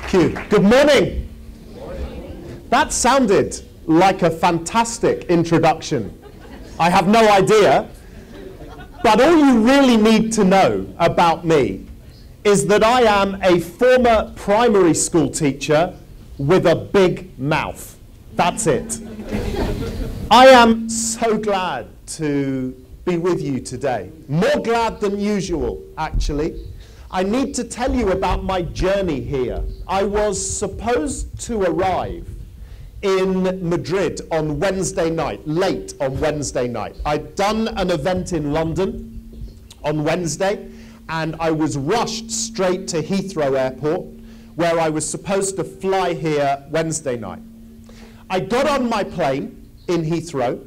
Q. Good morning. That sounded like a fantastic introduction. I have no idea, but all you really need to know about me is that I am a former primary school teacher with a big mouth. That's it. I am so glad to be with you today. More glad than usual, actually. I need to tell you about my journey here. I was supposed to arrive in Madrid on Wednesday night, late on Wednesday night. I'd done an event in London on Wednesday, and I was rushed straight to Heathrow Airport, where I was supposed to fly here Wednesday night. I got on my plane in Heathrow,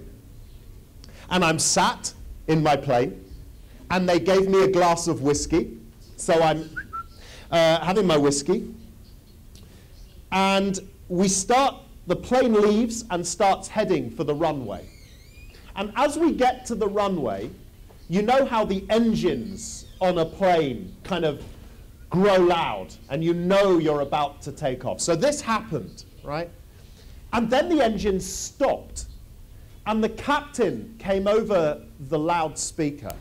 and I'm sat in my plane, and they gave me a glass of whiskey. So I'm having my whiskey, and the plane leaves and starts heading for the runway. And as we get to the runway, you know how the engines on a plane kind of grow loud, and you know you're about to take off. So this happened, right? And then the engine stopped, and the captain came over the loudspeaker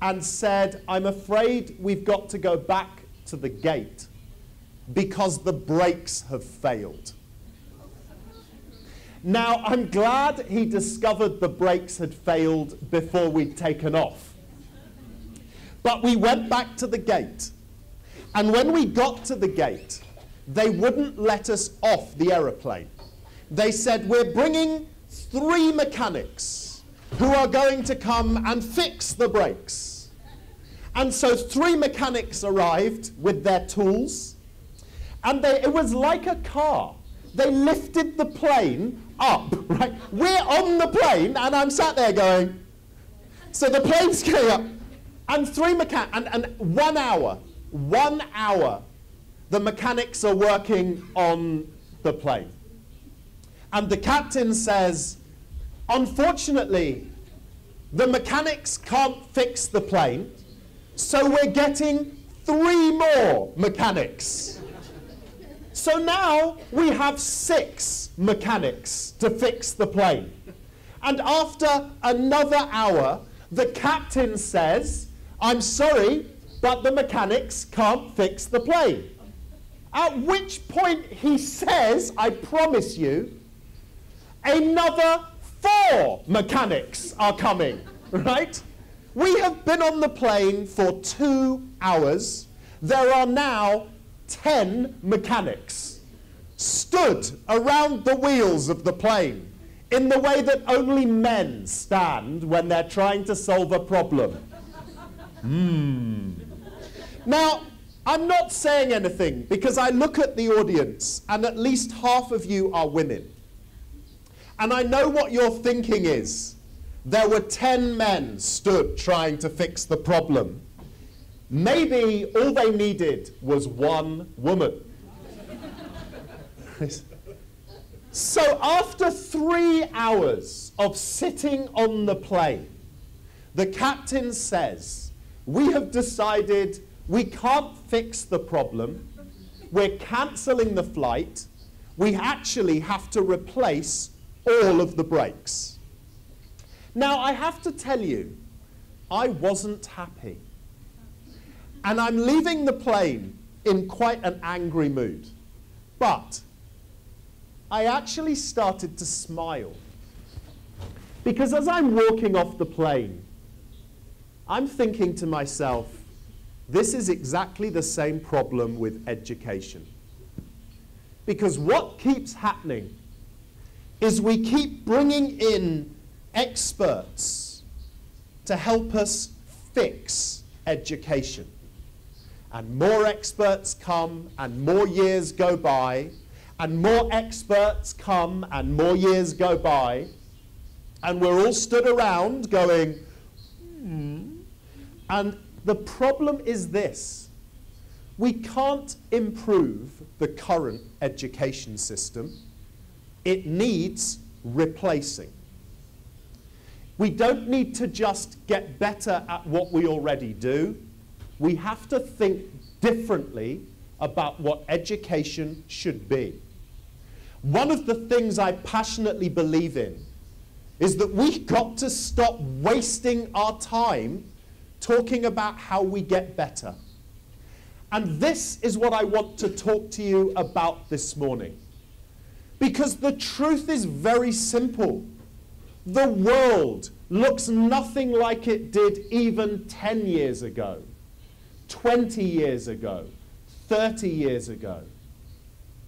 and said, "I'm afraid we've got to go back to the gate because the brakes have failed." Now, I'm glad he discovered the brakes had failed before we'd taken off. But we went back to the gate. And when we got to the gate, they wouldn't let us off the aeroplane. They said, "We're bringing 3 mechanics who are going to come and fix the brakes." And so 3 mechanics arrived with their tools, and it was like a car. They lifted the plane up, right? We're on the plane, and I'm sat there going, so the plane's going up, and 3 mechanics, and 1 hour, the mechanics are working on the plane. And the captain says, "Unfortunately, the mechanics can't fix the plane, so we're getting 3 more mechanics." So now we have 6 mechanics to fix the plane. And after another hour, the captain says, "I'm sorry, but the mechanics can't fix the plane." At which point he says, I promise you, another 4 mechanics are coming, right? We have been on the plane for 2 hours. There are now 10 mechanics stood around the wheels of the plane in the way that only men stand when they're trying to solve a problem. Now, I'm not saying anything because I look at the audience and at least half of you are women. And I know what your thinking is. There were 10 men stood trying to fix the problem. Maybe all they needed was 1 woman. So after 3 hours of sitting on the plane, the captain says, "We have decided we can't fix the problem. We're cancelling the flight. We actually have to replace all of the brakes." Now, I have to tell you, I wasn't happy. And I'm leaving the plane in quite an angry mood. But I actually started to smile. Because as I'm walking off the plane, I'm thinking to myself, this is exactly the same problem with education. Because what keeps happening is we keep bringing in experts to help us fix education. And more experts come, and more years go by, and more experts come, and more years go by, and we're all stood around going, And the problem is this: we can't improve the current education system. It needs replacing. We don't need to just get better at what we already do. We have to think differently about what education should be. One of the things I passionately believe in is that we've got to stop wasting our time talking about how we get better. And this is what I want to talk to you about this morning. Because the truth is very simple. The world looks nothing like it did even 10 years ago, 20 years ago, 30 years ago.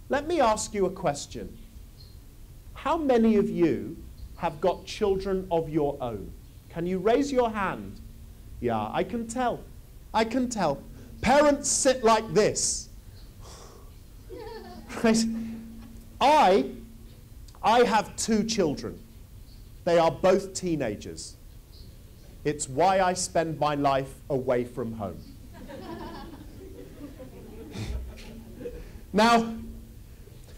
Let me ask you a question. How many of you have got children of your own? Can you raise your hand? Yeah, I can tell. I can tell. Parents sit like this. Right? I have 2 children. They are both teenagers. It's why I spend my life away from home. Now,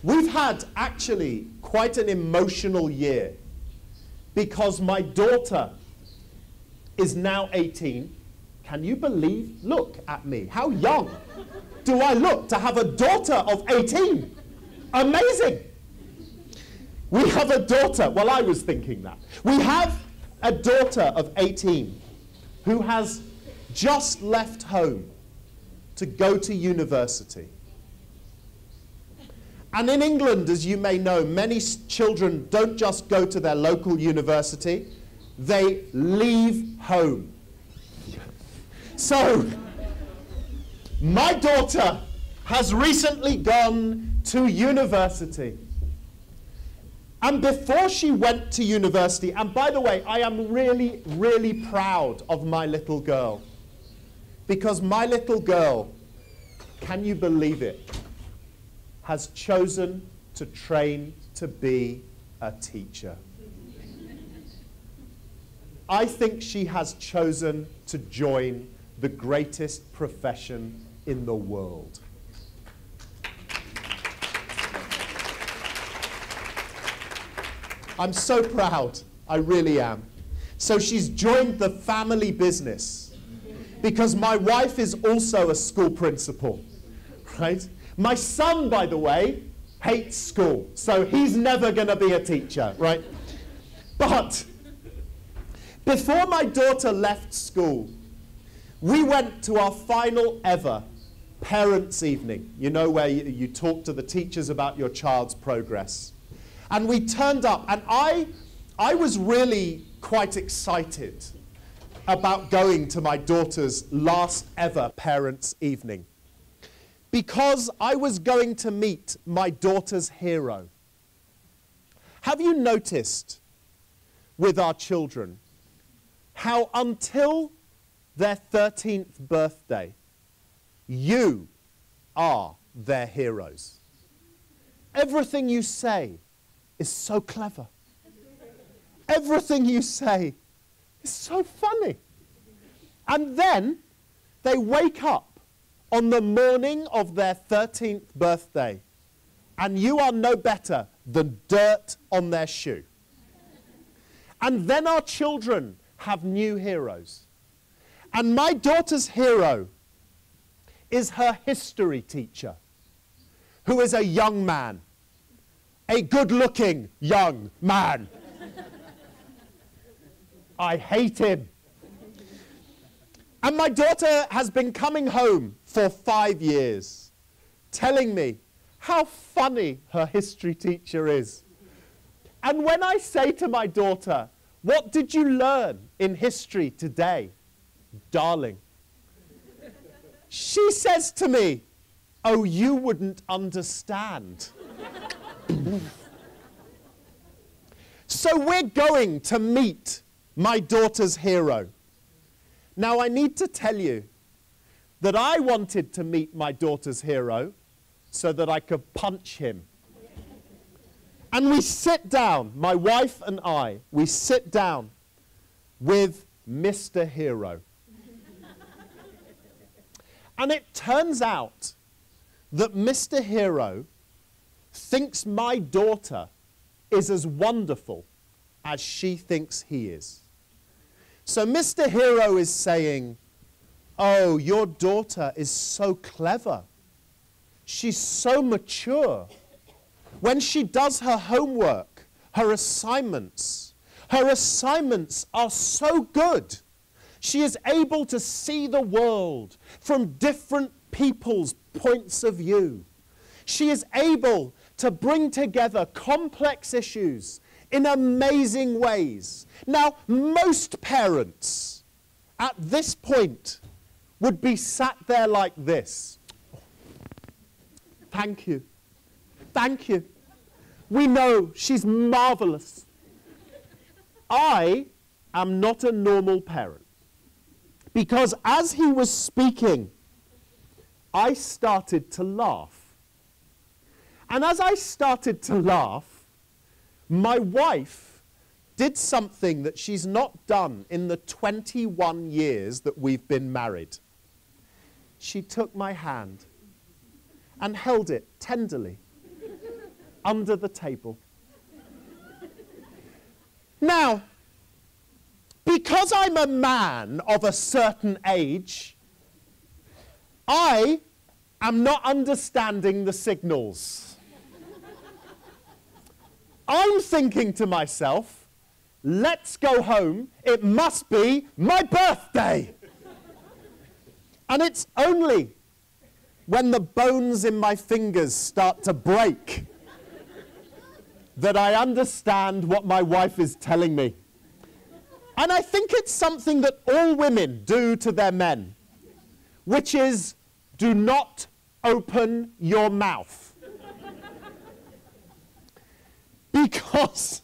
we've had actually quite an emotional year because my daughter is now 18. Can you believe? Look at me. How young do I look to have a daughter of 18? Amazing. We have a daughter. Well, I was thinking that. We have a daughter of 18 who has just left home to go to university. And in England, as you may know, many children don't just go to their local university, they leave home. So, my daughter has recently gone to university. And before she went to university, and by the way, I am really, really proud of my little girl. Because my little girl, can you believe it, has chosen to train to be a teacher. I think she has chosen to join the greatest profession in the world. I'm so proud. I really am. So she's joined the family business because my wife is also a school principal, right? My son, by the way, hates school, so he's never going to be a teacher, right? But before my daughter left school, we went to our final ever parents' evening, you know, where you talk to the teachers about your child's progress. And we turned up, and I was really quite excited about going to my daughter's last ever parents' evening, because I was going to meet my daughter's hero. Have you noticed with our children how until their 13th birthday, you are their heroes? Everything you say is so clever. Everything you say is so funny. And then they wake up on the morning of their 13th birthday, and you are no better than dirt on their shoe. And then our children have new heroes. And my daughter's hero is her history teacher, who is a young man, a good-looking young man. I hate him. And my daughter has been coming home for 5 years, telling me how funny her history teacher is. And when I say to my daughter, "What did you learn in history today, darling?" she says to me, "Oh, you wouldn't understand." So we're going to meet my daughter's hero. Now, I need to tell you that I wanted to meet my daughter's hero so that I could punch him. And we sit down, my wife and I, we sit down with Mr. Hero. And it turns out that Mr. Hero thinks my daughter is as wonderful as she thinks he is. So Mr. Hero is saying, "Oh, your daughter is so clever. she's so mature. When she does her homework, her assignments are so good. She is able to see the world from different people's points of view. She is able to bring together complex issues in amazing ways. Now, most parents at this point would be sat there like this. Thank you. Thank you. We know she's marvelous. I am not a normal parent, because as he was speaking, I started to laugh. And as I started to laugh, my wife did something that she's not done in the 21 years that we've been married. She took my hand and held it tenderly under the table. Now, because I'm a man of a certain age, I am not understanding the signals. I'm thinking to myself, let's go home, it must be my birthday. And it's only when the bones in my fingers start to break that I understand what my wife is telling me. And I think it's something that all women do to their men, which is, do not open your mouth. Because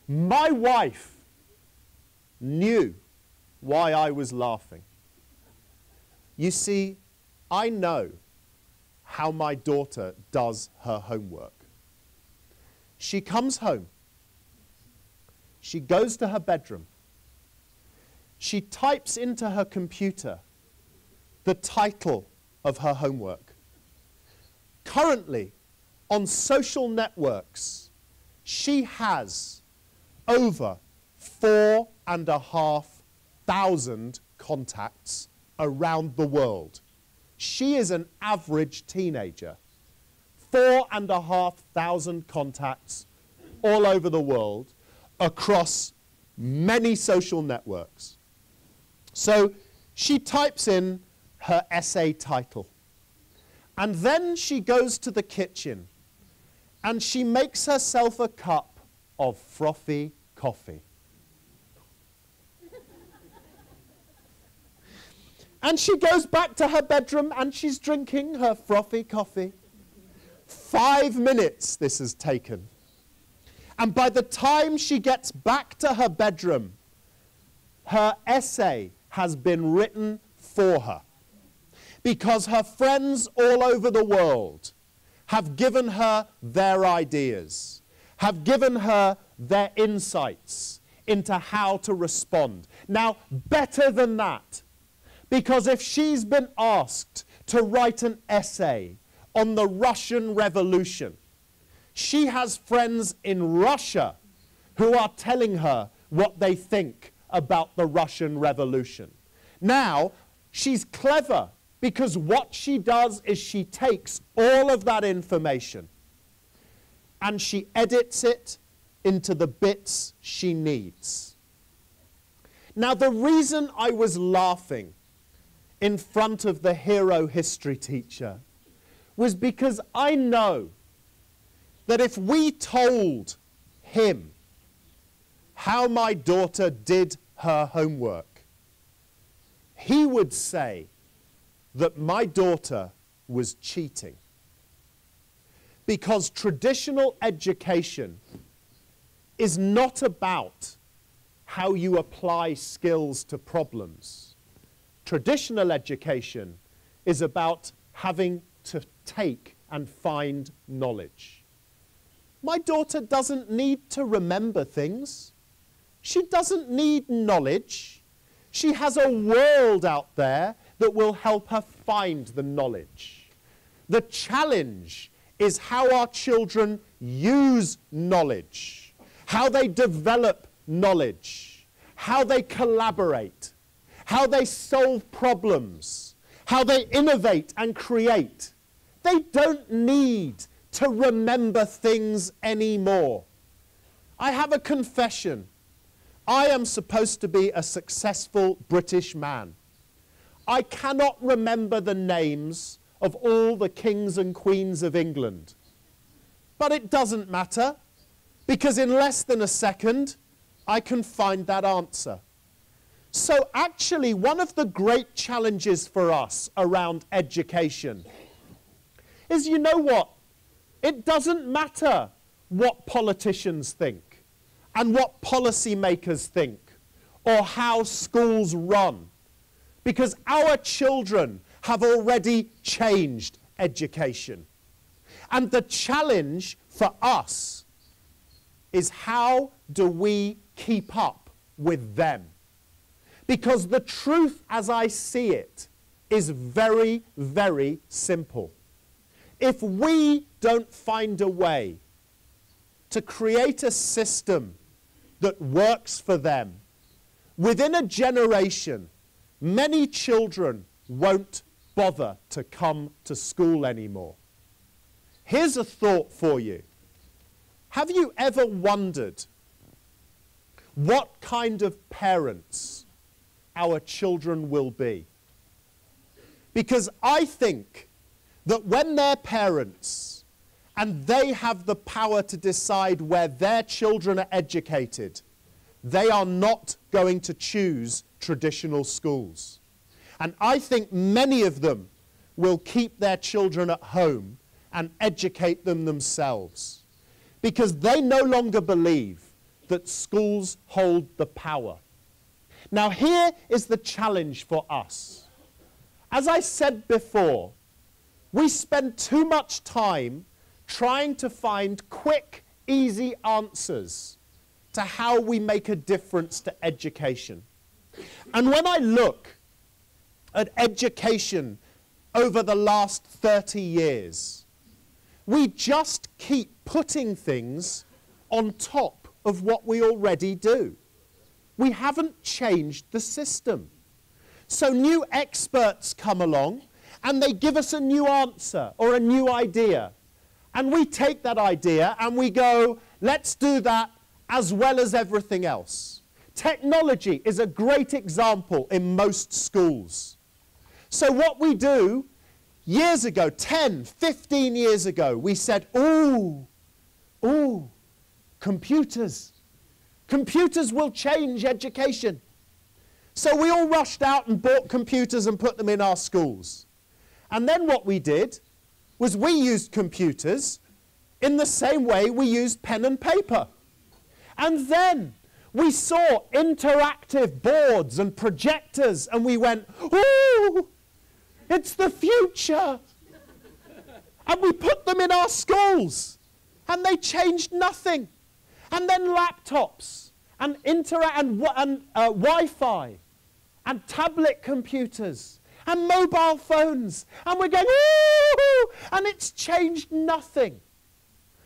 my wife knew why I was laughing. You see, I know how my daughter does her homework. She comes home. She goes to her bedroom. She types into her computer the title of her homework. Currently, on social networks, she has over 4,500 contacts around the world. She is an average teenager. 4,500 contacts all over the world across many social networks. So she types in her essay title. And then she goes to the kitchen and she makes herself a cup of frothy coffee. And she goes back to her bedroom and she's drinking her frothy coffee. 5 minutes this has taken. And by the time she gets back to her bedroom, her essay has been written for her. Because her friends all over the world have given her their ideas, have given her their insights into how to respond. Now, better than that, because if she's been asked to write an essay on the Russian Revolution, she has friends in Russia who are telling her what they think about the Russian Revolution. Now, she's clever, because what she does is she takes all of that information and she edits it into the bits she needs. Now, the reason I was laughing in front of the hero history teacher was because I know that if we told him how my daughter did her homework, he would say that my daughter was cheating. Because traditional education is not about how you apply skills to problems. Traditional education is about having to take and find knowledge. My daughter doesn't need to remember things. She doesn't need knowledge. She has a world out there that will help her find the knowledge. The challenge is how our children use knowledge, how they develop knowledge, how they collaborate, how they solve problems, how they innovate and create. They don't need to remember things anymore. I have a confession. I am supposed to be a successful British man. I cannot remember the names of all the kings and queens of England. But it doesn't matter, because in less than a second, I can find that answer. So actually, one of the great challenges for us around education is, you know what? It doesn't matter what politicians think and what policymakers think or how schools run, because our children have already changed education. And the challenge for us is, how do we keep up with them? Because the truth, as I see it, is very, very simple. If we don't find a way to create a system that works for them, within a generation, many children won't bother to come to school anymore. Here's a thought for you. Have you ever wondered what kind of parents our children will be? Because I think that when they're parents and they have the power to decide where their children are educated, they are not going to choose traditional schools. And I think many of them will keep their children at home and educate them themselves, because they no longer believe that schools hold the power. Now here is the challenge for us. As I said before, we spend too much time trying to find quick, easy answers to how we make a difference to education. And when I look at education over the last 30 years, we just keep putting things on top of what we already do. We haven't changed the system. So new experts come along and they give us a new answer or a new idea. And we take that idea and we go, let's do that as well as everything else. Technology is a great example in most schools. So what we do, years ago, 10, 15 years ago, we said, ooh, computers. Computers will change education. So we all rushed out and bought computers and put them in our schools. And then what we did was we used computers in the same way we used pen and paper. And then we saw interactive boards and projectors and we went, ooh, it's the future. And we put them in our schools and they changed nothing. And then laptops and Wi-Fi and tablet computers and mobile phones. And we're going, ooh, and it's changed nothing,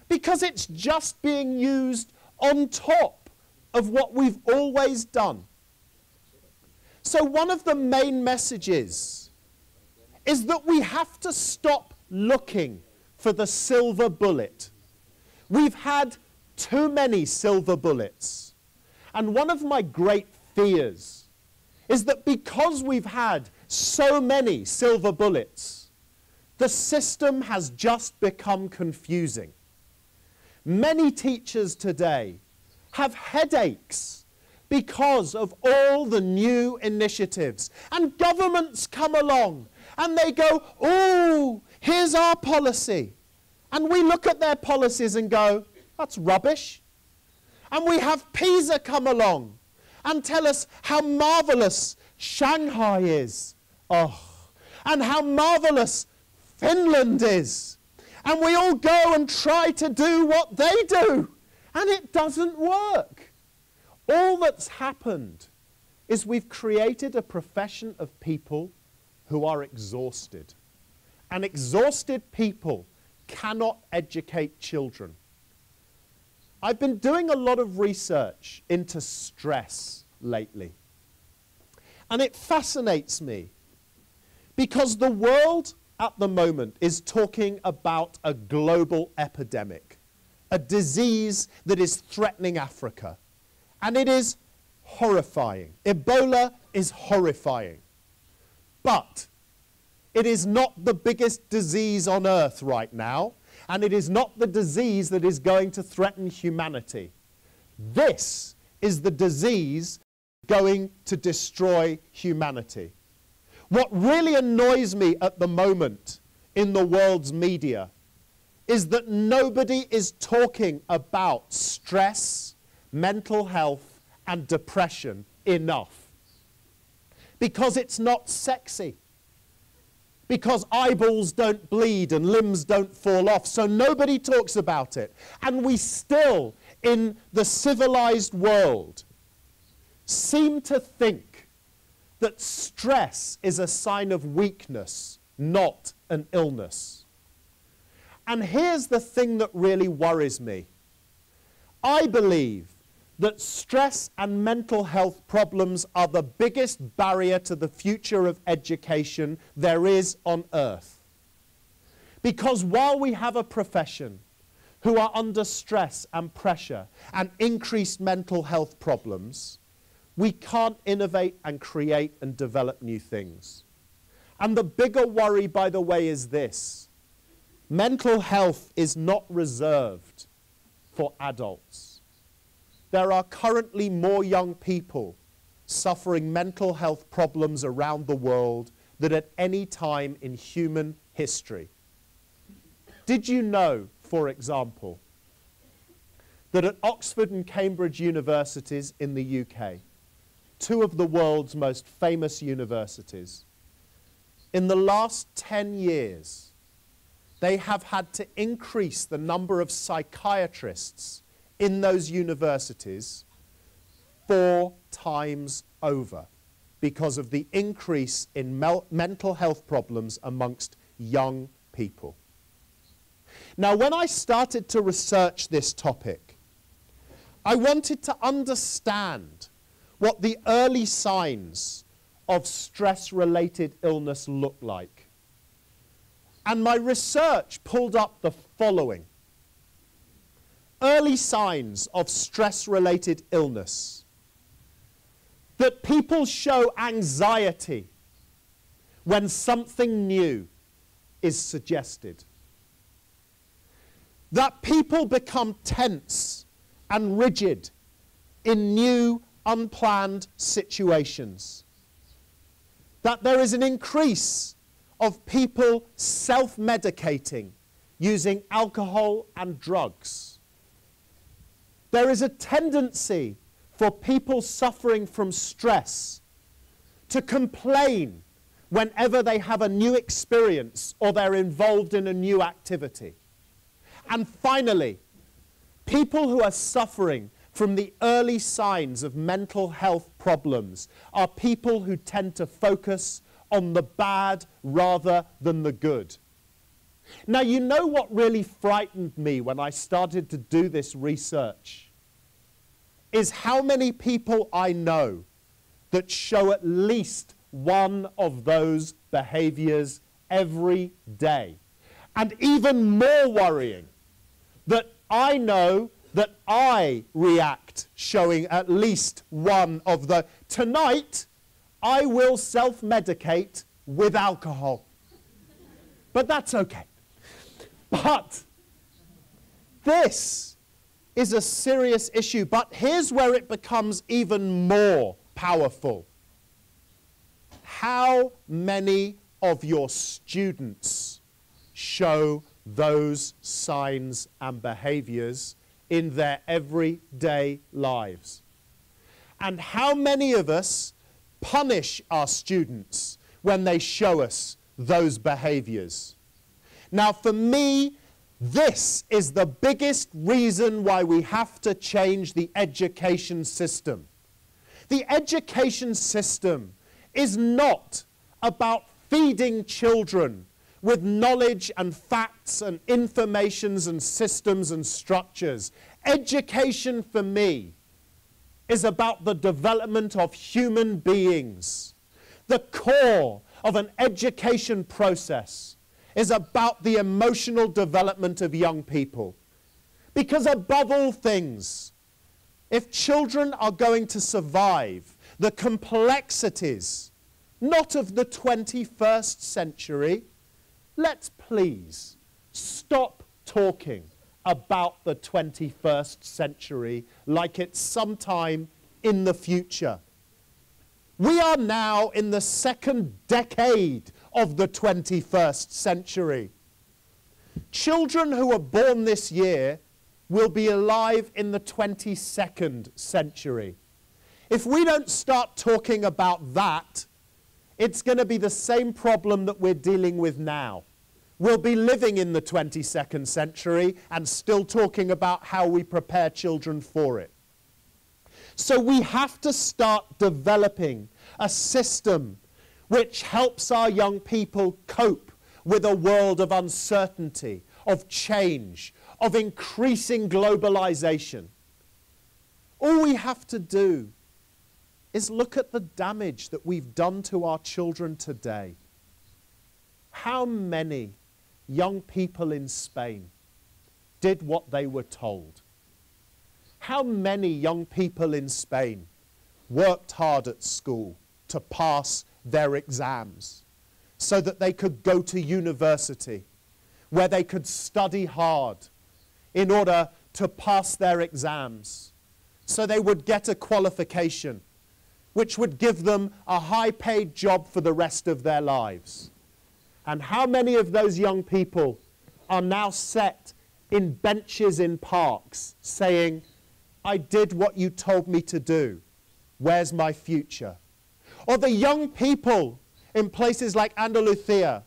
because it's just being used on top of what we've always done. So one of the main messages is that we have to stop looking for the silver bullet. We've had too many silver bullets. And one of my great fears is that because we've had so many silver bullets, the system has just become confusing. Many teachers today have headaches because of all the new initiatives. And governments come along and they go, ooh, here's our policy. And we look at their policies and go, that's rubbish. And we have PISA come along and tell us how marvelous Shanghai is. Oh, and how marvelous Finland is. And we all go and try to do what they do. And it doesn't work. All that's happened is we've created a profession of people who are exhausted. And exhausted people cannot educate children. I've been doing a lot of research into stress lately. And it fascinates me because the world at the moment is talking about a global epidemic, a disease that is threatening Africa. And it is horrifying. Ebola is horrifying. But it is not the biggest disease on earth right now, and it is not the disease that is going to threaten humanity. This is the disease going to destroy humanity. What really annoys me at the moment in the world's media is that nobody is talking about stress, mental health, and depression enough. Because it's not sexy. Because eyeballs don't bleed and limbs don't fall off, so nobody talks about it. And we still, in the civilized world, seem to think that stress is a sign of weakness, not an illness. And here's the thing that really worries me. I believe that stress and mental health problems are the biggest barrier to the future of education there is on earth. Because while we have a profession who are under stress and pressure and increased mental health problems, we can't innovate and create and develop new things. And the bigger worry, by the way, is this. Mental health is not reserved for adults. There are currently more young people suffering mental health problems around the world than at any time in human history. Did you know, for example, that at Oxford and Cambridge universities in the UK, two of the world's most famous universities, in the last 10 years, they have had to increase the number of psychiatrists in those universities 4 times over because of the increase in mental health problems amongst young people. Now, when I started to research this topic, I wanted to understand what the early signs of stress-related illness look like. And my research pulled up the following. Early signs of stress-related illness. That people show anxiety when something new is suggested. That people become tense and rigid in new, unplanned situations. That there is an increase of people self-medicating using alcohol and drugs. There is a tendency for people suffering from stress to complain whenever they have a new experience or they're involved in a new activity. And finally, people who are suffering from the early signs of mental health problems are people who tend to focus on the bad rather than the good. Now, you know what really frightened me when I started to do this research is how many people I know that show at least one of those behaviors every day. And even more worrying, that I know that I react showing at least one of the... Tonight, I will self-medicate with alcohol. But that's okay. But this is a serious issue. But here's where it becomes even more powerful. How many of your students show those signs and behaviors in their everyday lives? And how many of us punish our students when they show us those behaviors? Now, for me, this is the biggest reason why we have to change the education system. The education system is not about feeding children with knowledge and facts and informations and systems and structures. Education, for me, is about the development of human beings. The core of an education process is about the emotional development of young people. Because above all things, if children are going to survive the complexities, not of the 21st century, let's please stop talking about the 21st century like it's sometime in the future. We are now in the second decade of the 21st century. Children who are born this year will be alive in the 22nd century. If we don't start talking about that, it's going to be the same problem that we're dealing with now. We'll be living in the 22nd century and still talking about how we prepare children for it. So we have to start developing a system which helps our young people cope with a world of uncertainty, of change, of increasing globalization. All we have to do is look at the damage that we've done to our children today. How many young people in Spain did what they were told? How many young people in Spain worked hard at school to pass their exams so that they could go to university, where they could study hard in order to pass their exams, so they would get a qualification which would give them a high-paid job for the rest of their lives? And how many of those young people are now set in benches in parks saying, I did what you told me to do. Where's my future? Or the young people in places like Andalusia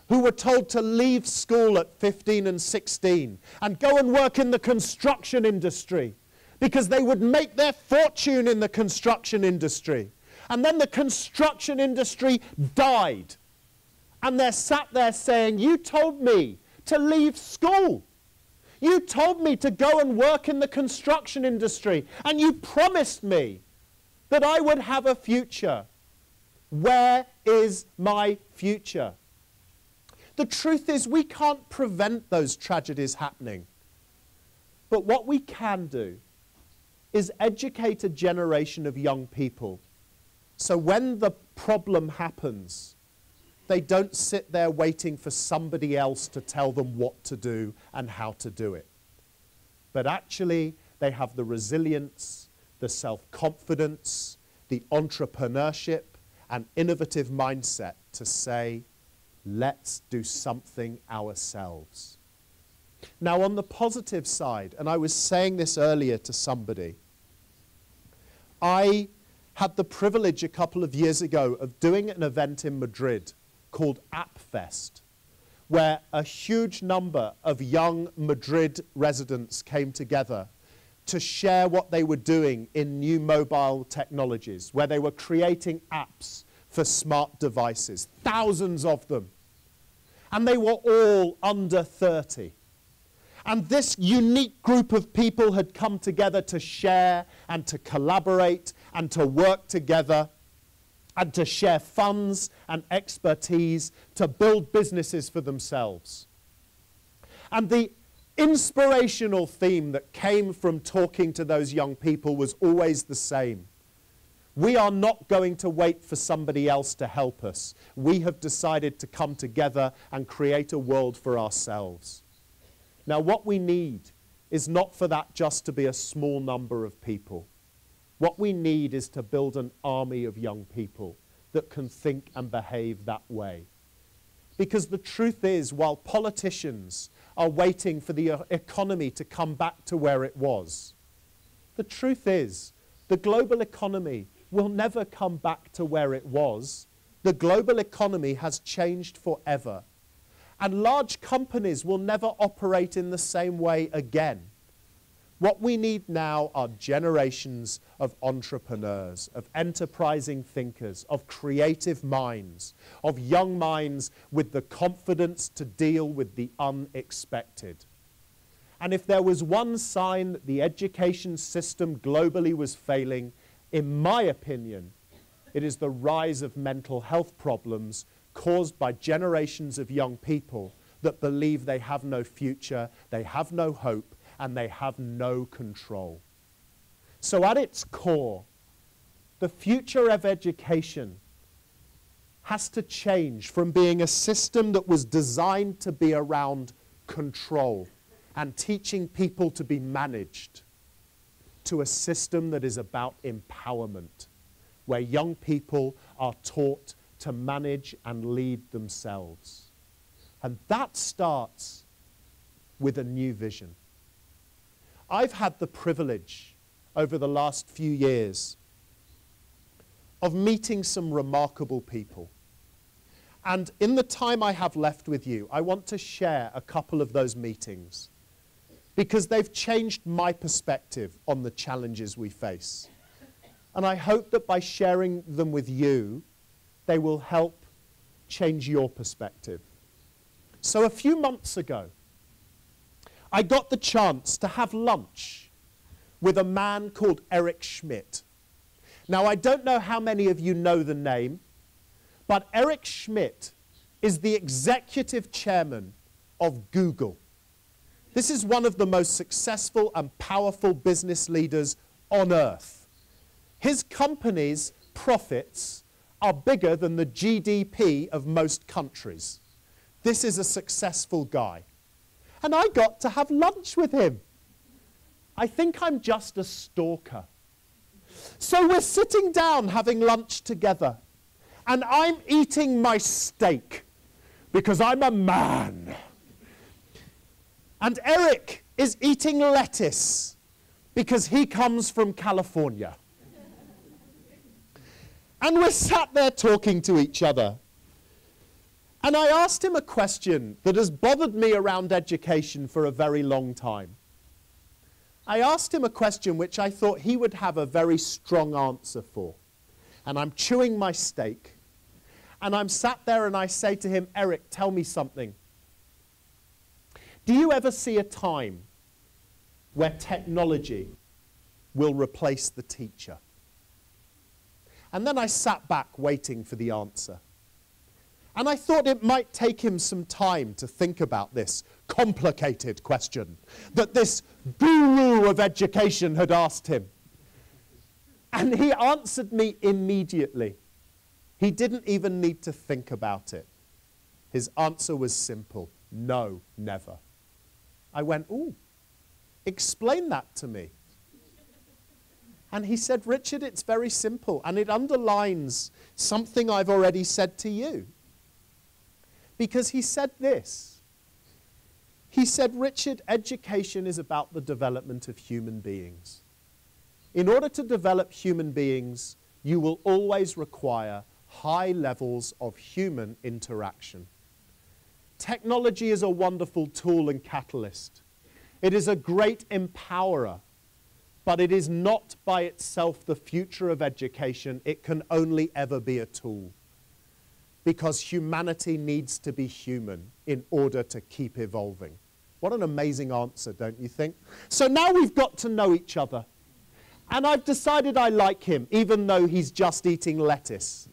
who were told to leave school at 15 and 16 and go and work in the construction industry because they would make their fortune in the construction industry. And then the construction industry died. And they're sat there saying, you told me to leave school. You told me to go and work in the construction industry, and you promised me that I would have a future. Where is my future? The truth is, we can't prevent those tragedies happening. But what we can do is educate a generation of young people so when the problem happens, they don't sit there waiting for somebody else to tell them what to do and how to do it. But actually, they have the resilience, the self-confidence, the entrepreneurship, and innovative mindset to say, let's do something ourselves. Now, on the positive side, and I was saying this earlier to somebody, I had the privilege a couple of years ago of doing an event in Madrid called AppFest, where a huge number of young Madrid residents came together to share what they were doing in new mobile technologies, where they were creating apps for smart devices, thousands of them. And they were all under 30. And this unique group of people had come together to share and to collaborate and to work together and to share funds and expertise to build businesses for themselves. And the inspirational theme that came from talking to those young people was always the same. We are not going to wait for somebody else to help us. We have decided to come together and create a world for ourselves. Now, what we need is not for that just to be a small number of people. What we need is to build an army of young people that can think and behave that way. Because the truth is, while politicians are waiting for the economy to come back to where it was, the truth is, the global economy will never come back to where it was. The global economy has changed forever. And large companies will never operate in the same way again. What we need now are generations of entrepreneurs, of enterprising thinkers, of creative minds, of young minds with the confidence to deal with the unexpected. And if there was one sign that the education system globally was failing, in my opinion, it is the rise of mental health problems caused by generations of young people that believe they have no future, they have no hope, and they have no control. So at its core, the future of education has to change from being a system that was designed to be around control and teaching people to be managed to a system that is about empowerment, where young people are taught to manage and lead themselves. And that starts with a new vision. I've had the privilege over the last few years of meeting some remarkable people. And in the time I have left with you, I want to share a couple of those meetings because they've changed my perspective on the challenges we face. And I hope that by sharing them with you, they will help change your perspective. So a few months ago, I got the chance to have lunch with a man called Eric Schmidt. Now, I don't know how many of you know the name, but Eric Schmidt is the executive chairman of Google. This is one of the most successful and powerful business leaders on earth. His company's profits are bigger than the GDP of most countries. This is a successful guy. And I got to have lunch with him. I think I'm just a stalker. So we're sitting down having lunch together, and I'm eating my steak because I'm a man. And Eric is eating lettuce because he comes from California. And we're sat there talking to each other. And I asked him a question that has bothered me around education for a very long time. I asked him a question which I thought he would have a very strong answer for. And I'm chewing my steak. And I'm sat there and I say to him, Eric, tell me something. Do you ever see a time where technology will replace the teacher? And then I sat back waiting for the answer. And I thought it might take him some time to think about this complicated question that this guru of education had asked him. And he answered me immediately. He didn't even need to think about it. His answer was simple: no, never. I went, ooh, explain that to me. And he said, Richard, it's very simple, and it underlines something I've already said to you. Because he said this. He said, Richard, education is about the development of human beings. In order to develop human beings, you will always require high levels of human interaction. Technology is a wonderful tool and catalyst. It is a great empowerer, but it is not by itself the future of education. It can only ever be a tool, because humanity needs to be human in order to keep evolving. What an amazing answer, don't you think? So now we've got to know each other. And I've decided I like him, even though he's just eating lettuce.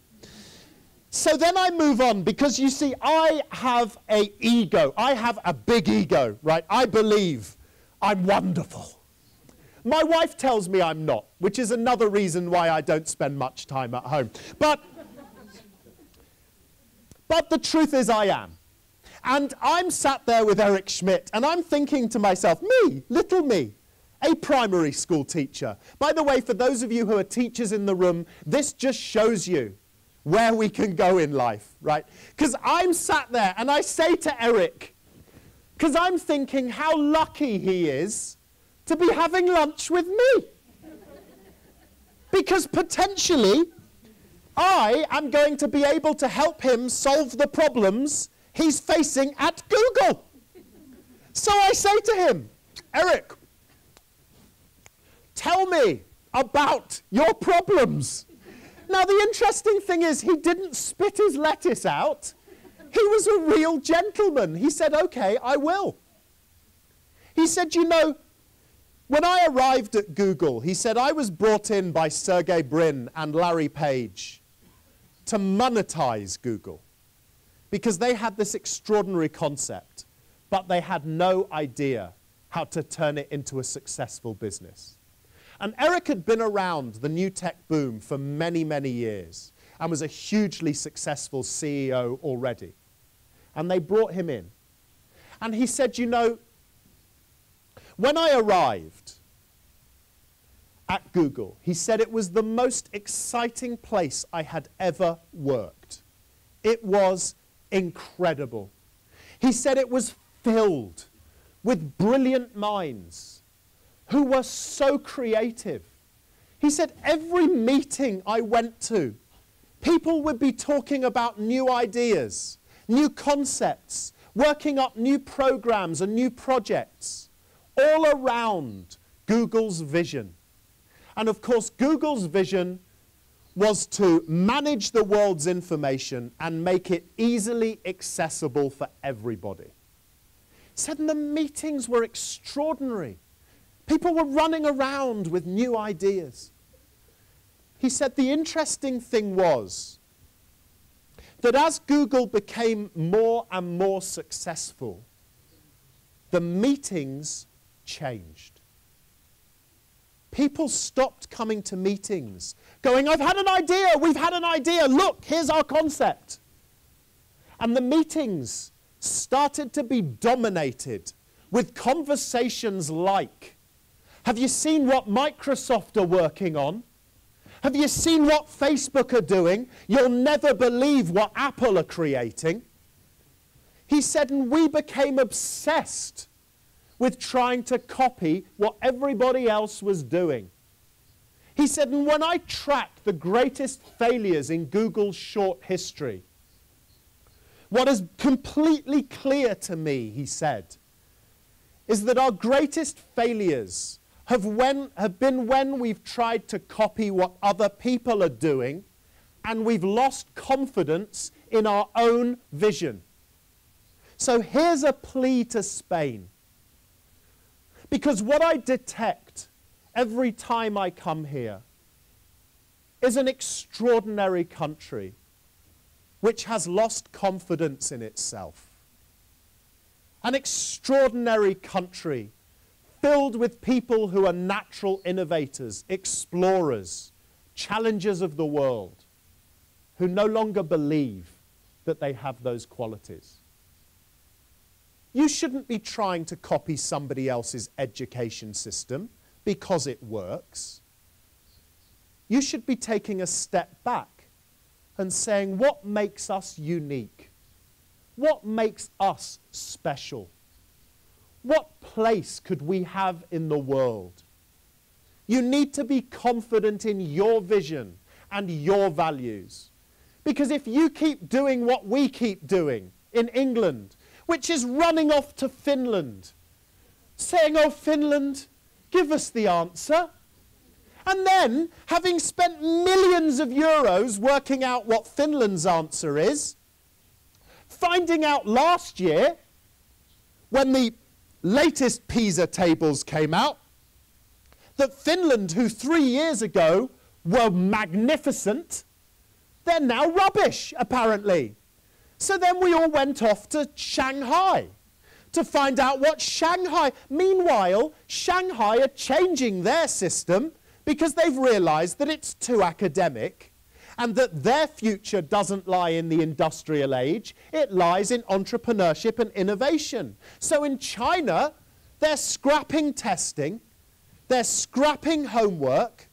So then I move on, because you see, I have an ego. I have a big ego, right? I believe I'm wonderful. My wife tells me I'm not, which is another reason why I don't spend much time at home. But the truth is I am. And I'm sat there with Eric Schmidt, and I'm thinking to myself, me, little me, a primary school teacher. By the way, for those of you who are teachers in the room, this just shows you where we can go in life, right? Because I'm sat there and I say to Eric, because I'm thinking how lucky he is to be having lunch with me. Because potentially, I am going to be able to help him solve the problems he's facing at Google. So I say to him, Eric, tell me about your problems. Now, the interesting thing is he didn't spit his lettuce out. He was a real gentleman. He said, okay, I will. He said, you know, when I arrived at Google, he said, I was brought in by Sergey Brin and Larry Page to monetize Google. because they had this extraordinary concept, but they had no idea how to turn it into a successful business. And Eric had been around the new tech boom for many, many years and was a hugely successful CEO already. And they brought him in. And he said, you know, when I arrived at Google, he said it was the most exciting place I had ever worked. It was incredible. He said it was filled with brilliant minds who were so creative. He said every meeting I went to, people would be talking about new ideas, new concepts, working up new programs and new projects, all around Google's vision. And of course, Google's vision was to manage the world's information and make it easily accessible for everybody. He said, and the meetings were extraordinary. People were running around with new ideas. He said the interesting thing was that as Google became more and more successful, the meetings changed. People stopped coming to meetings, going, I've had an idea, we've had an idea, look, here's our concept. And the meetings started to be dominated with conversations like, have you seen what Microsoft are working on? Have you seen what Facebook are doing? You'll never believe what Apple are creating. He said, and we became obsessed with trying to copy what everybody else was doing. He said, and when I track the greatest failures in Google's short history, what is completely clear to me, he said, is that our greatest failures have been when we've tried to copy what other people are doing and we've lost confidence in our own vision. So here's a plea to Spain. Because what I detect every time I come here is an extraordinary country which has lost confidence in itself. An extraordinary country filled with people who are natural innovators, explorers, challengers of the world, who no longer believe that they have those qualities. You shouldn't be trying to copy somebody else's education system because it works. You should be taking a step back and saying, what makes us unique? What makes us special? What place could we have in the world? You need to be confident in your vision and your values. Because if you keep doing what we keep doing in England, which is running off to Finland, saying, oh, Finland, give us the answer. And then, having spent millions of euros working out what Finland's answer is, finding out last year, when the latest PISA tables came out, that Finland, who 3 years ago were magnificent, they're now rubbish, apparently. So then we all went off to Shanghai to find out what Shanghai... Meanwhile, Shanghai are changing their system because they've realized that it's too academic and that their future doesn't lie in the industrial age, it lies in entrepreneurship and innovation. So in China, they're scrapping testing, they're scrapping homework,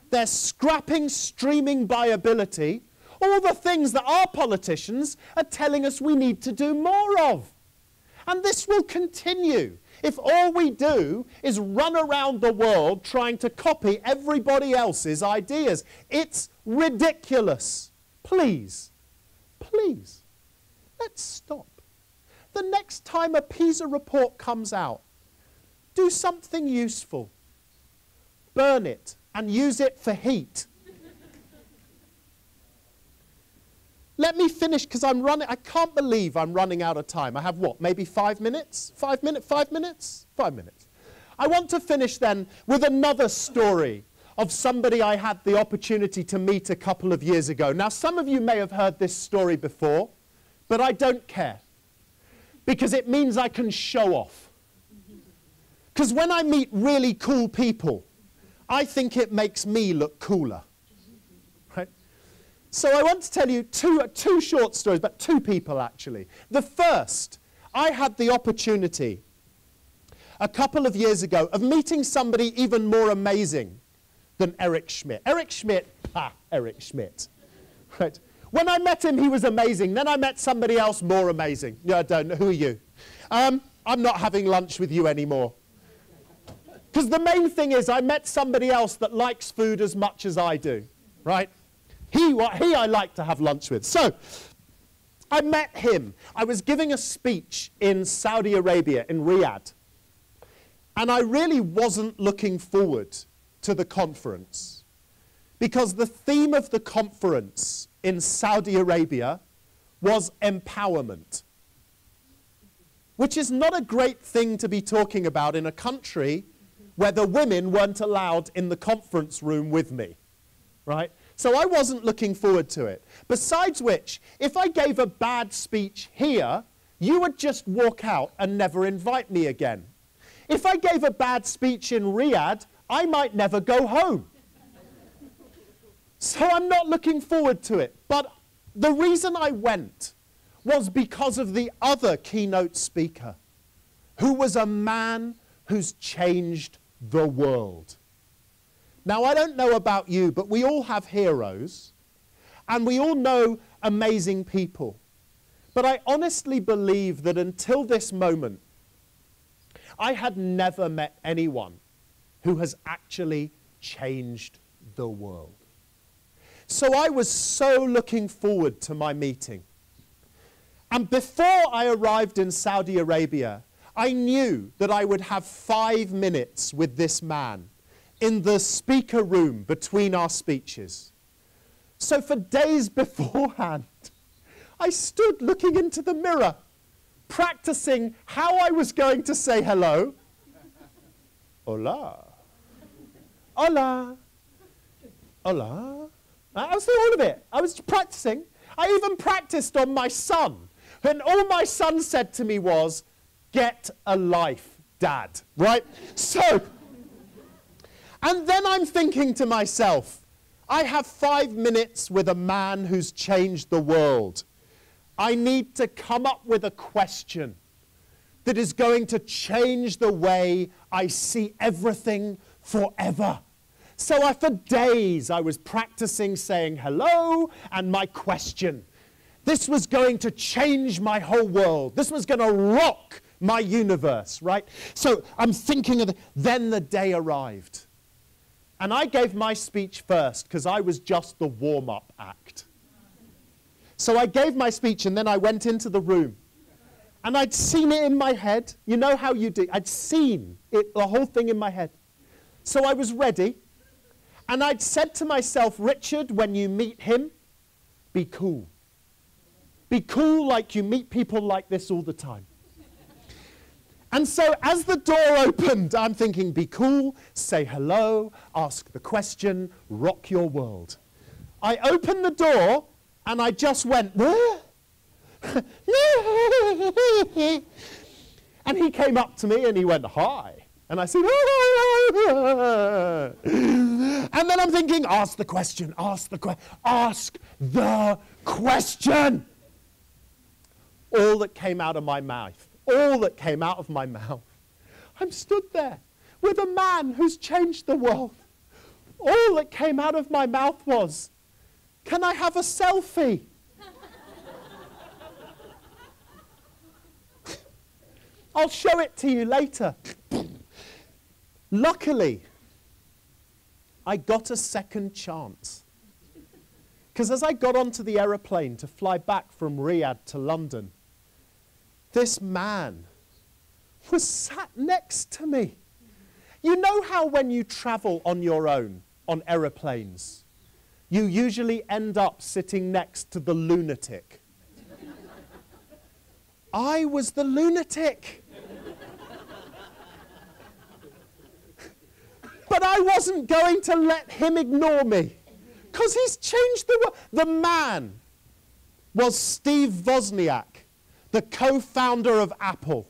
they're scrapping streaming viability, all the things that our politicians are telling us we need to do more of. And this will continue if all we do is run around the world trying to copy everybody else's ideas. It's ridiculous. Please, please, let's stop. The next time a PISA report comes out, do something useful. Burn it and use it for heat. Let me finish, because I'm running. I can't believe I'm running out of time. I have what, maybe 5 minutes? 5 minutes? 5 minutes? 5 minutes. I want to finish then with another story of somebody I had the opportunity to meet a couple of years ago. Now, some of you may have heard this story before, But I don't care, because it means I can show off. Because when I meet really cool people, I think it makes me look cooler. Right? So I want to tell you two short stories, but two people actually. The first, I had the opportunity a couple of years ago of meeting somebody even more amazing than Eric Schmidt. Eric Schmidt. Right? When I met him, he was amazing. Then I met somebody else more amazing. Yeah, I don't know. Who are you? I'm not having lunch with you anymore. Because the main thing is I met somebody else that likes food as much as I do. Right? He I like to have lunch with. So I met him. I was giving a speech in Saudi Arabia, in Riyadh. And I really wasn't looking forward to the conference, because the theme of the conference in Saudi Arabia was empowerment, which is not a great thing to be talking about in a country where the women weren't allowed in the conference room with me, right? So I wasn't looking forward to it. Besides which, if I gave a bad speech here, you would just walk out and never invite me again. If I gave a bad speech in Riyadh, I might never go home. So I'm not looking forward to it. But the reason I went was because of the other keynote speaker, who was a man who's changed the world. Now, I don't know about you, but we all have heroes, and we all know amazing people. But I honestly believe that until this moment, I had never met anyone who has actually changed the world. So I was so looking forward to my meeting. And before I arrived in Saudi Arabia, I knew that I would have 5 minutes with this man in the speaker room between our speeches. So for days beforehand, I stood looking into the mirror, practicing how I was going to say hello. Hola. Hola. Hola. I was doing all of it. I was practicing. I even practiced on my son. And all my son said to me was, "Get a life, Dad." Right? So, and then I'm thinking to myself, I have 5 minutes with a man who's changed the world. I need to come up with a question that is going to change the way I see everything forever. So for days I was practicing saying hello and my question. This was going to change my whole world. This was going to rock my universe, right? So I'm thinking of then the day arrived. And I gave my speech first because I was just the warm-up act. So I gave my speech and then I went into the room. And I'd seen it in my head. You know how you do. I'd seen it, the whole thing in my head. So I was ready. And I'd said to myself, Richard, when you meet him, be cool. Be cool like you meet people like this all the time. And so as the door opened, I'm thinking, be cool, say hello, ask the question, rock your world. I opened the door and I just went, and he came up to me and he went, "Hi." And I said, and then I'm thinking, ask the question, ask the question. All that came out of my mouth, I'm stood there with a man who's changed the world. All that came out of my mouth was, "Can I have a selfie?" I'll show it to you later. Luckily, I got a second chance. Because as I got onto the aeroplane to fly back from Riyadh to London, this man was sat next to me. You know how when you travel on your own, on aeroplanes, you usually end up sitting next to the lunatic? I was the lunatic. But I wasn't going to let him ignore me, because he's changed the world. The man was Steve Wozniak, the co-founder of Apple.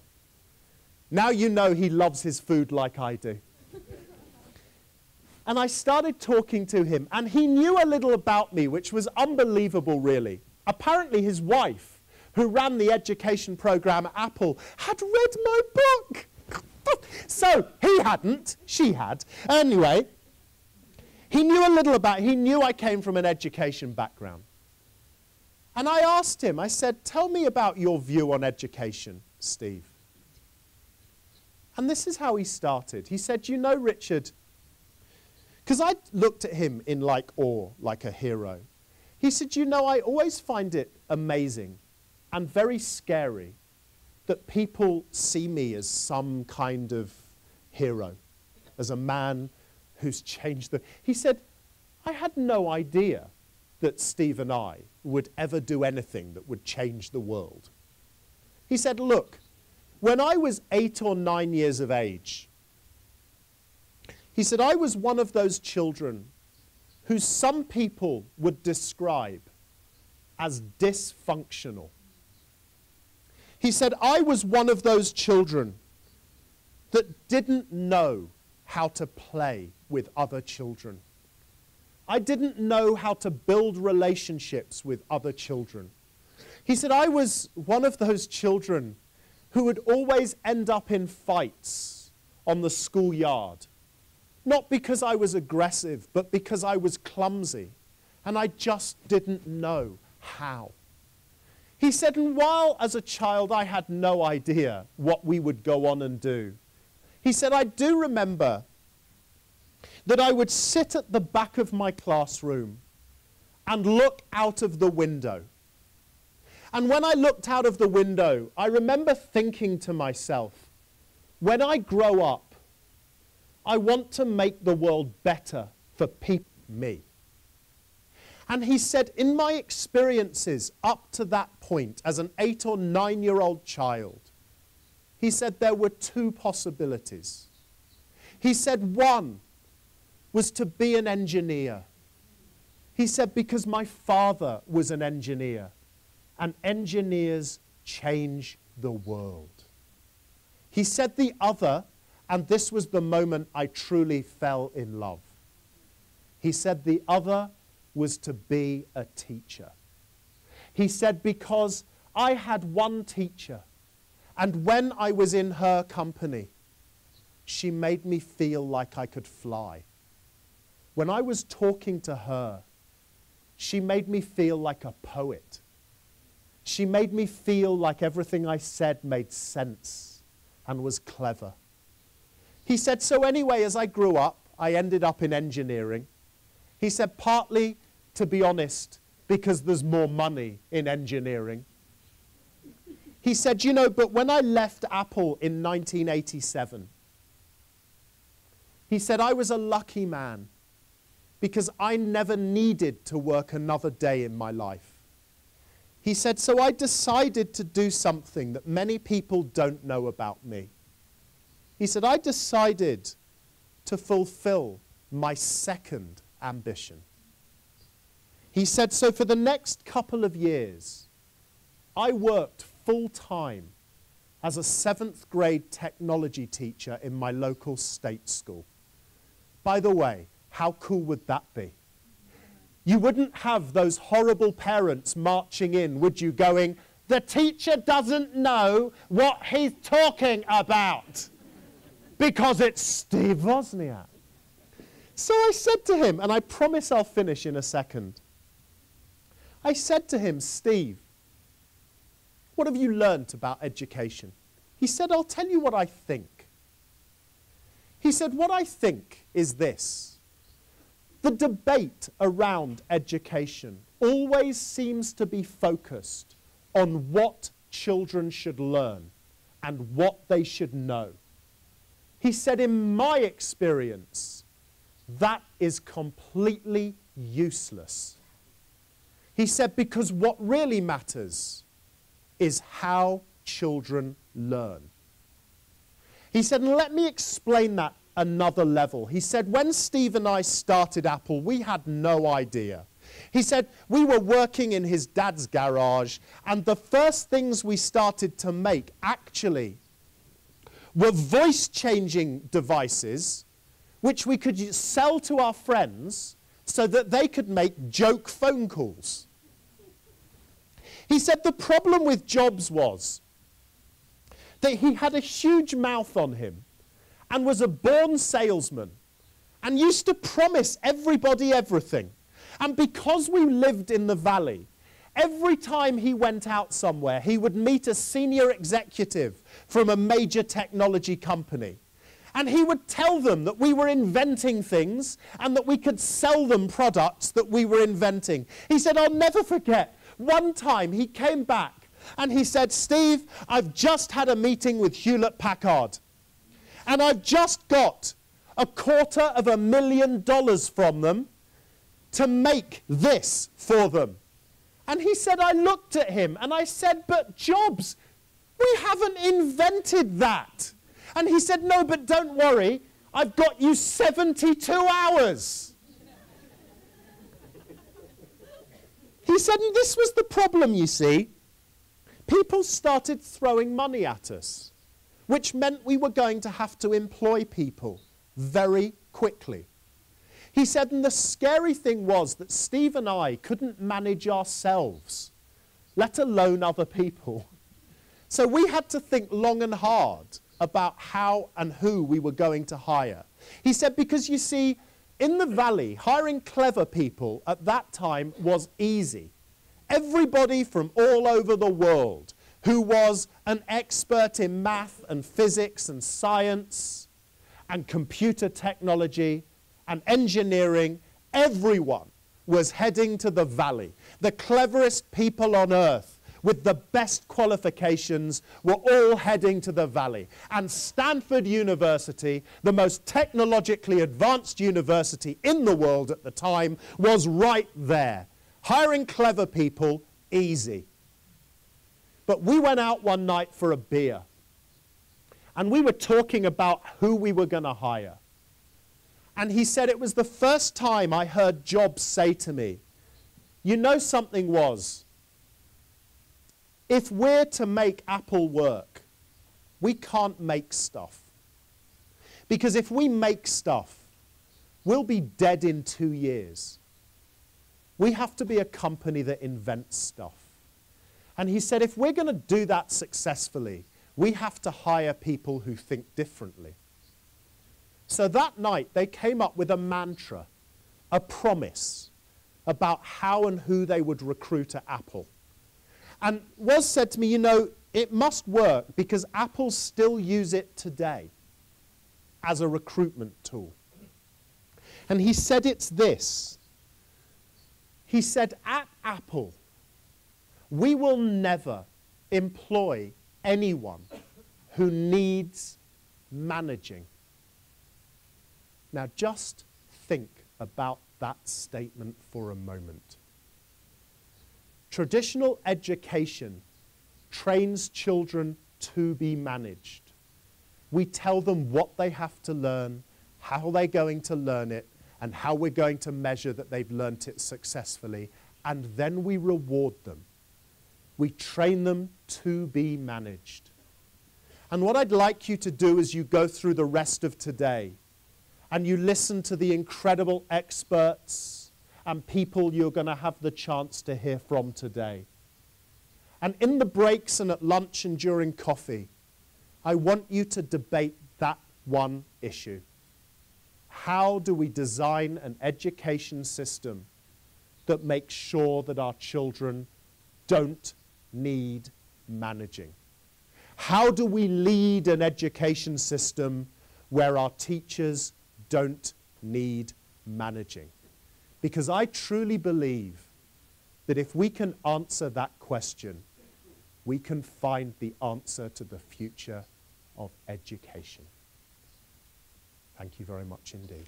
Now you know he loves his food like I do. And I started talking to him, and he knew a little about me, which was unbelievable, really. Apparently his wife, who ran the education program at Apple, had read my book. So he hadn't, she had. Anyway, he knew a little about, he knew I came from an education background. And I asked him, I said, tell me about your view on education, Steve. And this is how he started. He said, you know, Richard, because I looked at him in like awe, like a hero. He said, you know, I always find it amazing and very scary that people see me as some kind of hero, as a man who's changed the... He said, I had no idea that Steve and I would ever do anything that would change the world. He said, look, when I was 8 or 9 years of age, he said, I was one of those children who some people would describe as dysfunctional. He said, I was one of those children that didn't know how to play with other children. I didn't know how to build relationships with other children. He said, I was one of those children who would always end up in fights on the schoolyard. Not because I was aggressive, but because I was clumsy, and I just didn't know how. He said, and while as a child I had no idea what we would go on and do, he said, I do remember that I would sit at the back of my classroom and look out of the window. And when I looked out of the window, I remember thinking to myself, when I grow up, I want to make the world better for people, me. And he said, in my experiences up to that point, as an 8 or 9-year-old child, he said there were 2 possibilities. He said one was to be an engineer. He said, because my father was an engineer, and engineers change the world. He said the other, and this was the moment I truly fell in love. He said the other was to be a teacher. He said, because I had one teacher, and when I was in her company, she made me feel like I could fly. When I was talking to her, she made me feel like a poet. She made me feel like everything I said made sense and was clever. He said, so anyway, as I grew up, I ended up in engineering. He said, partly, to be honest, because there's more money in engineering. He said, you know, but when I left Apple in 1987, he said, I was a lucky man because I never needed to work another day in my life. He said, so I decided to do something that many people don't know about me. He said, I decided to fulfill my second ambition. He said, so for the next couple of years, I worked full-time as a 7th grade technology teacher in my local state school. By the way, how cool would that be? You wouldn't have those horrible parents marching in, would you, going, the teacher doesn't know what he's talking about because it's Steve Wozniak. So I said to him, and I promise I'll finish in a second. I said to him, Steve, what have you learnt about education? He said, I'll tell you what I think. He said, what I think is this. The debate around education always seems to be focused on what children should learn and what they should know. He said, in my experience, that is completely useless. He said, because what really matters is how children learn. He said, and let me explain that another level. He said, when Steve and I started Apple, we had no idea He said, we were working in his dad's garage, and the first things we started to make, actually, were voice-changing devices, which we could sell to our friends so that they could make joke phone calls. He said the problem with Jobs was that he had a huge mouth on him and was a born salesman and used to promise everybody everything. And because we lived in the valley, every time he went out somewhere, he would meet a senior executive from a major technology company. And he would tell them that we were inventing things and that we could sell them products that we were inventing. He said, I'll never forget, one time he came back and he said, Steve, I've just had a meeting with Hewlett-Packard. And I've just got $250,000 from them to make this for them. And he said, I looked at him and I said, but Jobs, we haven't invented that. And he said, no, but don't worry, I've got you 72 hours. He said, and this was the problem, you see. People started throwing money at us, which meant we were going to have to employ people very quickly. He said, and the scary thing was that Steve and I couldn't manage ourselves, let alone other people. So we had to think long and hard about how and who we were going to hire. He said, because you see, in the valley, hiring clever people at that time was easy. Everybody from all over the world who was an expert in math and physics and science and computer technology and engineering, everyone was heading to the valley. The cleverest people on earth with the best qualifications were all heading to the valley. And Stanford University, the most technologically advanced university in the world at the time, was right there. Hiring clever people, easy. But we went out one night for a beer, and we were talking about who we were going to hire. And he said it was the first time I heard Jobs say to me, you know something was, if we're to make Apple work, we can't make stuff. Because if we make stuff, we'll be dead in 2 years. We have to be a company that invents stuff. And he said, if we're going to do that successfully, we have to hire people who think differently. So that night, they came up with a mantra, a promise about how and who they would recruit at Apple. And Woz said to me, you know, it must work because Apple still use it today as a recruitment tool. And he said it's this. He said, at Apple, we will never employ anyone who needs managing. Now, just think about that statement for a moment. Traditional education trains children to be managed. We tell them what they have to learn, how they're going to learn it, and how we're going to measure that they've learnt it successfully, and then we reward them. We train them to be managed. And what I'd like you to do as you go through the rest of today, and you listen to the incredible experts and people you're going to have the chance to hear from today. And in the breaks and at lunch and during coffee, I want you to debate that one issue. How do we design an education system that makes sure that our children don't need managing? How do we lead an education system where our teachers don't need managing? Because I truly believe that if we can answer that question, we can find the answer to the future of education. Thank you very much indeed.